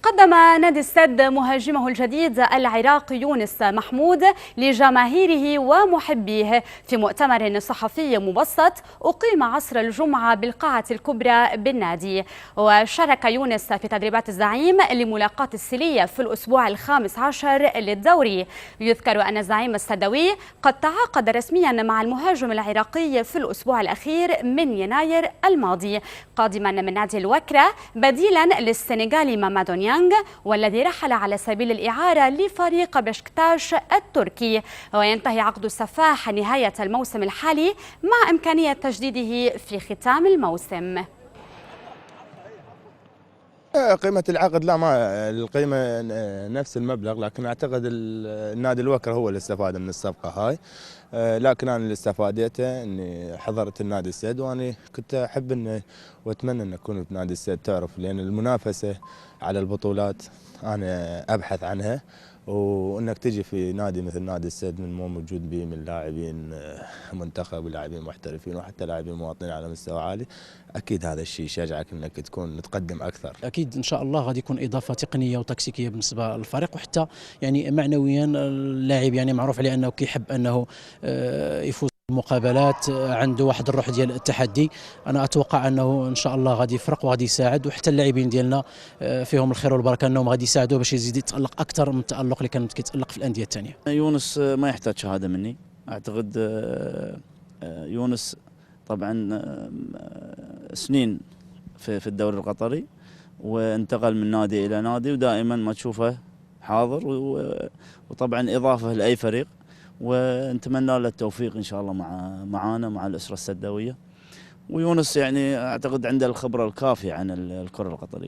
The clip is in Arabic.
قدم نادي السد مهاجمه الجديد العراقي يونس محمود لجماهيره ومحبيه في مؤتمر صحفي مبسط أقيم عصر الجمعة بالقاعة الكبرى بالنادي. وشارك يونس في تدريبات الزعيم لملاقاة السلية في الأسبوع ال15 للدوري. يذكر أن الزعيم السدوي قد تعاقد رسميا مع المهاجم العراقي في الأسبوع الأخير من يناير الماضي قادما من نادي الوكرة بديلا للسنغالي مامادو نيانغ والذي رحل على سبيل الإعارة لفريق بشكتاش التركي. وينتهي عقد السفاح نهاية الموسم الحالي مع إمكانية تجديده في ختام الموسم. قيمة العقد لا، ما القيمة نفس المبلغ، لكن أعتقد النادي الوكرة هو اللي استفاد من الصفقة هاي. لكن أنا اللي استفاديته إني حضرت النادي السد، وأنا كنت أحب إنه وأتمنى إن أكون في نادي السد، تعرف، لأن المنافسة على البطولات أنا أبحث عنها، وانك تجي في نادي مثل نادي السد من مو موجود به من لاعبين منتخب ولاعبين محترفين وحتى لاعبين مواطنين على مستوى عالي، اكيد هذا الشيء يشجعك انك تكون تقدم اكثر. اكيد ان شاء الله غادي يكون اضافه تقنيه وتكتيكيه بالنسبه للفريق، وحتى يعني معنويا اللاعب يعني معروف عليه انه كيحب انه يفوز مقابلات، عنده واحد الروح ديال التحدي. انا اتوقع انه ان شاء الله غادي يفرق وغادي يساعد، وحتى اللاعبين ديالنا فيهم الخير والبركه انهم غادي يساعدوه باش يزيد يتالق اكثر من التالق اللي كان كيتالق في الانديه الثانيه. يونس ما يحتاج شهاده مني، اعتقد يونس طبعا سنين في الدوري القطري، وانتقل من نادي الى نادي، ودائما ما تشوفه حاضر، وطبعا اضافه لاي فريق، ونتمنى له التوفيق ان شاء الله معانا مع الاسره السداويه. ويونس يعني اعتقد عنده الخبره الكافيه عن الكره القطريه.